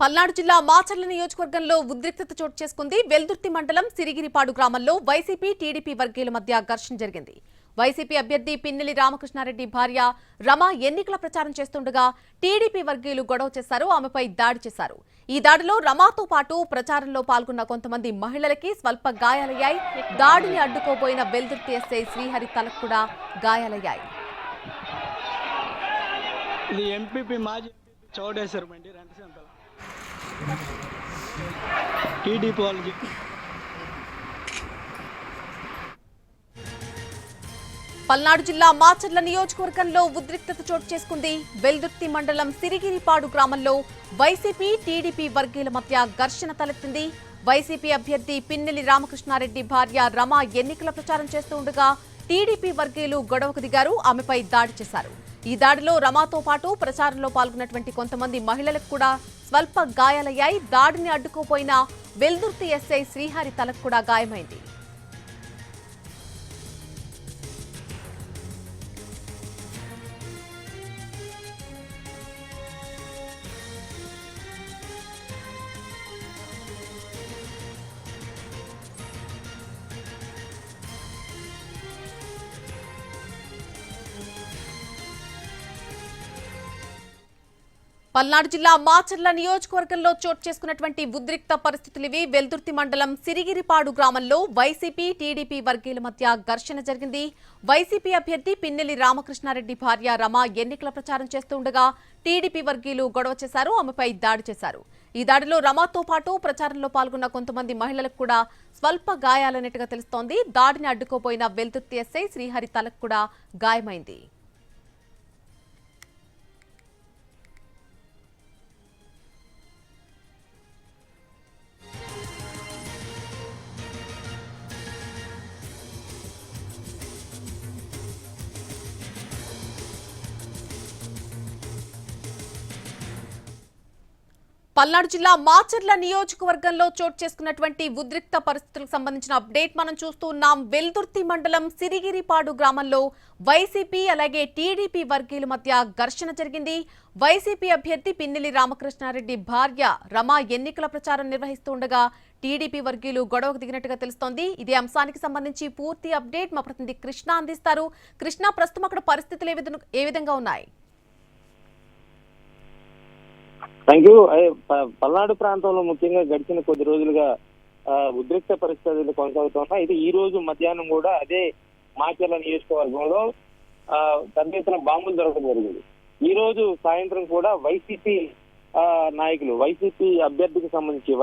పల్నాడు జిల్లా మాచర్ల నియోజకవర్గంలో ఉద్రిక్తత చోటు చేసుకుంది. వెల్దుర్తి మండలం సిరిగిరిపాడు గ్రామంలో వైసీపీ టీడీపీ వర్గీయుల మధ్య ఘర్షణ జరిగింది. వైసీపీ అభ్యర్థి పిన్నెల్లి రామకృష్ణారెడ్డి భార్య రమ ఎన్నికల ప్రచారం చేస్తుండగా టీడీపీ వర్గీయులు గొడవ చేశారు. ఆమెపై దాడి చేశారు. ఈ దాడిలో రమతో పాటు ప్రచారంలో పాల్గొన్న కొంతమంది మహిళలకి స్వల్ప గాయాలయ్యాయి. దాడిని అడ్డుకోబోయిన వెల్దుర్తి ఎస్ఐ శ్రీహరి తలకు కూడా గాయాలయ్యాయి. ఇది ఎంపీపీ మాజీ చౌడేశ్వరం అండి రెంటసంతల టీడీపీ వాళ్ళు. పల్నాడు జిల్లా మాచర్ల నియోజకవర్గంలో ఉద్రిక్తత చోటు చేసుకుంది. వెల్దుర్తి మండలం సిరిగిరిపాడు గ్రామంలో వైసీపీ టీడీపీ వర్గీయుల మధ్య ఘర్షణ తలెత్తింది. వైసీపీ అభ్యర్థి పిన్నెల్లి రామకృష్ణారెడ్డి భార్య రమ ఎన్నికల ప్రచారం చేస్తూ ఉండగా టీడీపీ వర్గీయులు గొడవకు దిగారు. ఆమెపై దాడి చేశారు. ఈ దాడిలో రమతో పాటు ప్రచారంలో పాల్గొన్నటువంటి కొంతమంది మహిళలకు కూడా స్వల్ప గాయాలయ్యాయి. దాడిని అడ్డుకోపోయిన వెల్దుర్తి ఎస్ఐ శ్రీహరి తలకు కూడా గాయమైంది. పల్నాడు జిల్లా మాచర్ల నియోజకవర్గంలో చోటు చేసుకున్నటువంటి ఉద్రిక్త పరిస్థితులివి. వెల్దుర్తి మండలం సిరిగిరిపాడు గ్రామంలో వైసీపీ టీడీపీ వర్గీయుల మధ్య ఘర్షణ జరిగింది. వైసీపీ అభ్యర్థి పిన్నెల్లి రామకృష్ణారెడ్డి భార్య రమ ఎన్నికల ప్రచారం చేస్తుండగా టీడీపీ వర్గీయులు గొడవ చేశారు. ఆమెపై దాడి చేశారు. ఈ దాడిలో రమతో పాటు ప్రచారంలో పాల్గొన్న కొంతమంది మహిళలకు కూడా స్వల్ప గాయాలన్నట్టుగా తెలుస్తోంది. దాడిని అడ్డుకోపోయిన వెల్దుర్తి ఎస్ఐ శ్రీహరి తలకు కూడా గాయమైంది. పల్నాడు జిల్లా మాచర్ల నియోజకవర్గంలో చోటు చేసుకున్నటువంటి ఉద్రిక్త పరిస్థితులకు సంబంధించిన అప్డేట్ మనం చూస్తూ ఉన్నాం. వెల్దుర్తి మండలం సిరిగిరిపాడు గ్రామంలో వైసీపీ అలాగే టీడీపీ వర్గీయుల మధ్య ఘర్షణ జరిగింది. వైసీపీ అభ్యర్థి పిన్నెల్లి రామకృష్ణారెడ్డి భార్య రమ ఎన్నికల ప్రచారం నిర్వహిస్తూ ఉండగా టీడీపీ వర్గీయులు గొడవకు దిగినట్టుగా తెలుస్తోంది. ఇదే అంశానికి సంబంధించి పూర్తి అప్డేట్ మా ప్రతినిధి కృష్ణ అందిస్తారు. కృష్ణ, ప్రస్తుతం అక్కడ పరిస్థితులు ఏ విధంగా ఉన్నాయి? Thank you. పల్నాడు ప్రాంతంలో ముఖ్యంగా గడిచిన కొద్ది రోజులుగా ఉద్రిక్త పరిస్థితులు కొనసాగుతున్నాయి. ఇది ఈ రోజు మధ్యాహ్నం కూడా అదే మాచర్ల నియోజకవర్గంలో పెద్ద ఎత్తున బాంబులు దొరకడం జరిగింది. ఈ రోజు సాయంత్రం కూడా వైసీపీ నాయకులు, వైసీపీ అభ్యర్థికి సంబంధించి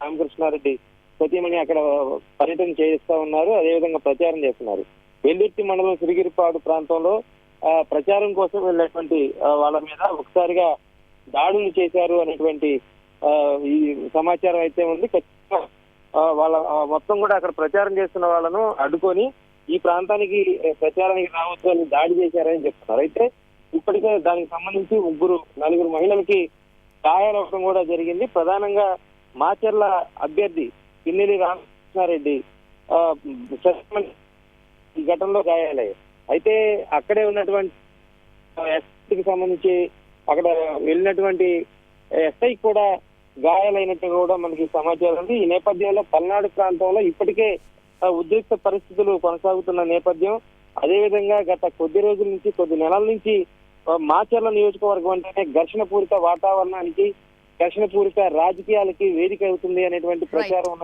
రామకృష్ణారెడ్డి సతీమణి అక్కడ పర్యటన చేయిస్తా ఉన్నారు. అదేవిధంగా ప్రచారం చేస్తున్నారు. వెల్దుర్తి మండలం సిరిగిరిపాడు ప్రాంతంలో ప్రచారం కోసం వెళ్ళినటువంటి వాళ్ళ మీద ఒకసారిగా దాడులు చేశారు అనేటువంటి ఈ సమాచారం అయితే ఉంది. ఖచ్చితంగా వాళ్ళ మొత్తం కూడా అక్కడ ప్రచారం చేస్తున్న వాళ్ళను అడ్డుకొని ఈ ప్రాంతానికి ప్రచారానికి రావద్దు అని దాడి చేశారని చెప్తున్నారు. అయితే ఇప్పటికే దానికి సంబంధించి నలుగురు మహిళలకి గాయాలవడం కూడా జరిగింది. ప్రధానంగా మాచర్ల అభ్యర్థి పిన్నెల్లి రామకృష్ణారెడ్డి ఈ ఘటనలో గాయాలయ్యాయి. అయితే అక్కడే ఉన్నటువంటి ఎస్ఐకి సంబంధించి అక్కడ వెళ్ళినటువంటి ఎస్ఐ కూడా గాయాలైనట్టు కూడా మనకి సమాచారం ఉంది. ఈ నేపథ్యంలో పల్నాడు ప్రాంతంలో ఇప్పటికే ఉద్రిక్త పరిస్థితులు కొనసాగుతున్న నేపథ్యం, అదేవిధంగా గత కొద్ది రోజుల నుంచి, కొద్ది నెలల నుంచి మాచర్ల నియోజకవర్గం అంటేనే ఘర్షణ పూరిత వాతావరణానికి, ఘర్షణ పూరిత రాజకీయాలకి వేదిక అవుతుంది అనేటువంటి ప్రచారం